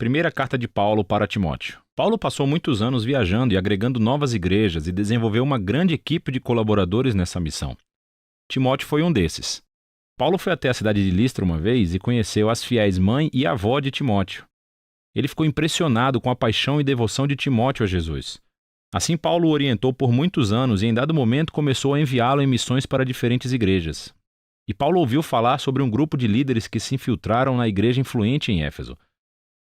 Primeira carta de Paulo para Timóteo. Paulo passou muitos anos viajando e agregando novas igrejas e desenvolveu uma grande equipe de colaboradores nessa missão. Timóteo foi um desses. Paulo foi até a cidade de Listra uma vez e conheceu as fiéis mãe e avó de Timóteo. Ele ficou impressionado com a paixão e devoção de Timóteo a Jesus. Assim, Paulo o orientou por muitos anos e, em dado momento, começou a enviá-lo em missões para diferentes igrejas. E Paulo ouviu falar sobre um grupo de líderes que se infiltraram na igreja influente em Éfeso.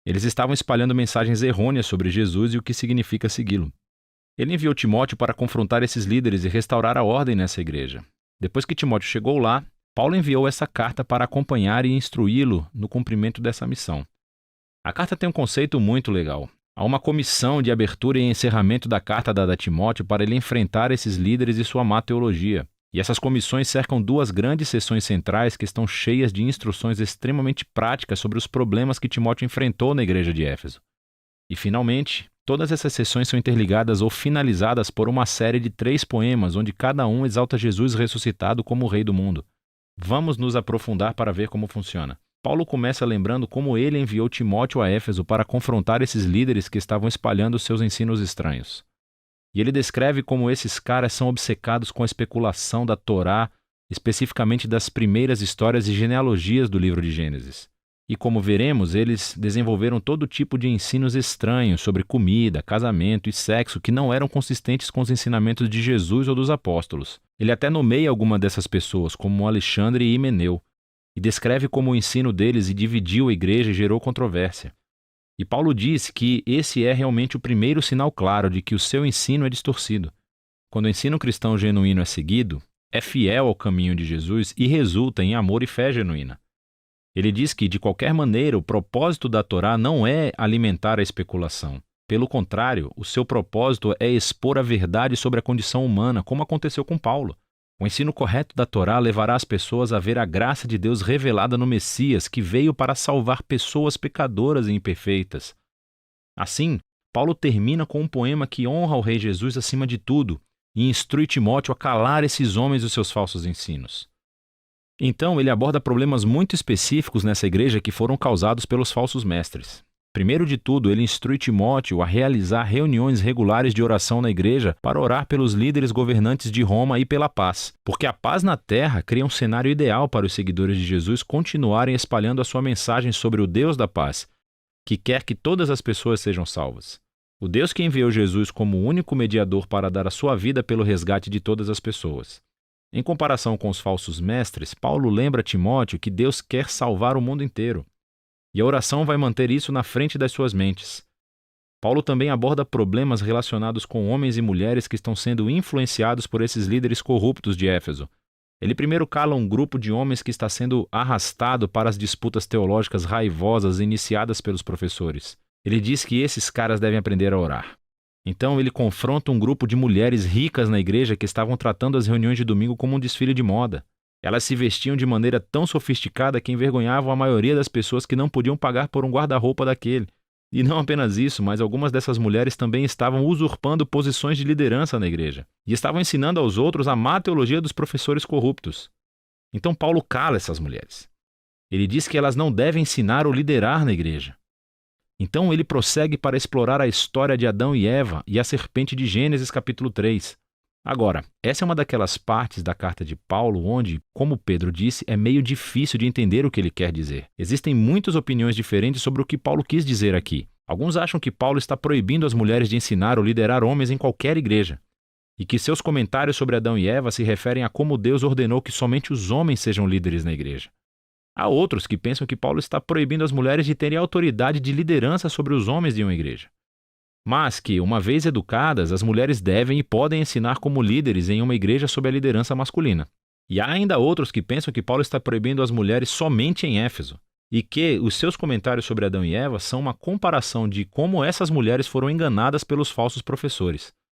Eles estavam espalhando mensagens errôneas sobre Jesus e o que significa segui-lo. Ele enviou Timóteo para confrontar esses líderes e restaurar a ordem nessa igreja. Depois que Timóteo chegou lá, Paulo enviou essa carta para acompanhar e instruí-lo no cumprimento dessa missão. A carta tem um conceito muito legal. Há uma comissão de abertura e encerramento da carta dada a Timóteo para ele enfrentar esses líderes e sua má teologia. E essas comissões cercam duas grandes seções centrais que estão cheias de instruções extremamente práticas sobre os problemas que Timóteo enfrentou na igreja de Éfeso. E, finalmente, todas essas seções são interligadas ou finalizadas por uma série de 3 poemas, onde cada um exalta Jesus ressuscitado como o Rei do mundo. Vamos nos aprofundar para ver como funciona. Paulo começa lembrando como ele enviou Timóteo a Éfeso para confrontar esses líderes que estavam espalhando seus ensinos estranhos. E ele descreve como esses caras são obcecados com a especulação da Torá, especificamente das primeiras histórias e genealogias do livro de Gênesis. E como veremos, eles desenvolveram todo tipo de ensinos estranhos sobre comida, casamento e sexo que não eram consistentes com os ensinamentos de Jesus ou dos apóstolos. Ele até nomeia alguma dessas pessoas, como Alexandre e Himeneu, e descreve como o ensino deles dividiu a igreja e gerou controvérsia. E Paulo diz que esse é realmente o primeiro sinal claro de que o seu ensino é distorcido. Quando o ensino cristão genuíno é seguido, é fiel ao caminho de Jesus e resulta em amor e fé genuína. Ele diz que, de qualquer maneira, o propósito da Torá não é alimentar a especulação. Pelo contrário, o seu propósito é expor a verdade sobre a condição humana, como aconteceu com Paulo. O ensino correto da Torá levará as pessoas a ver a graça de Deus revelada no Messias, que veio para salvar pessoas pecadoras e imperfeitas. Assim, Paulo termina com um poema que honra o Rei Jesus acima de tudo e instrui Timóteo a calar esses homens e os seus falsos ensinos. Então, ele aborda problemas muito específicos nessa igreja que foram causados pelos falsos mestres. Primeiro de tudo, ele instrui Timóteo a realizar reuniões regulares de oração na igreja para orar pelos líderes governantes de Roma e pela paz, porque a paz na terra cria um cenário ideal para os seguidores de Jesus continuarem espalhando a sua mensagem sobre o Deus da paz, que quer que todas as pessoas sejam salvas. O Deus que enviou Jesus como o único mediador para dar a sua vida pelo resgate de todas as pessoas. Em comparação com os falsos mestres, Paulo lembra a Timóteo que Deus quer salvar o mundo inteiro. E a oração vai manter isso na frente das suas mentes. Paulo também aborda problemas relacionados com homens e mulheres que estão sendo influenciados por esses líderes corruptos de Éfeso. Ele primeiro cala um grupo de homens que está sendo arrastado para as disputas teológicas raivosas iniciadas pelos professores. Ele diz que esses caras devem aprender a orar. Então ele confronta um grupo de mulheres ricas na igreja que estavam tratando as reuniões de domingo como um desfile de moda. Elas se vestiam de maneira tão sofisticada que envergonhavam a maioria das pessoas que não podiam pagar por um guarda-roupa daquele. E não apenas isso, mas algumas dessas mulheres também estavam usurpando posições de liderança na igreja. E estavam ensinando aos outros a má teologia dos professores corruptos. Então Paulo cala essas mulheres. Ele diz que elas não devem ensinar ou liderar na igreja. Então ele prossegue para explorar a história de Adão e Eva e a serpente de Gênesis capítulo 3. Agora, essa é uma daquelas partes da carta de Paulo onde, como Pedro disse, é meio difícil de entender o que ele quer dizer. Existem muitas opiniões diferentes sobre o que Paulo quis dizer aqui. Alguns acham que Paulo está proibindo as mulheres de ensinar ou liderar homens em qualquer igreja, e que seus comentários sobre Adão e Eva se referem a como Deus ordenou que somente os homens sejam líderes na igreja. Há outros que pensam que Paulo está proibindo as mulheres de terem autoridade de liderança sobre os homens de uma igreja. Mas que, uma vez educadas, as mulheres devem e podem ensinar como líderes em uma igreja sob a liderança masculina. E há ainda outros que pensam que Paulo está proibindo as mulheres somente em Éfeso, e que os seus comentários sobre Adão e Eva são uma comparação de como essas mulheres foram enganadas pelos falsos professores.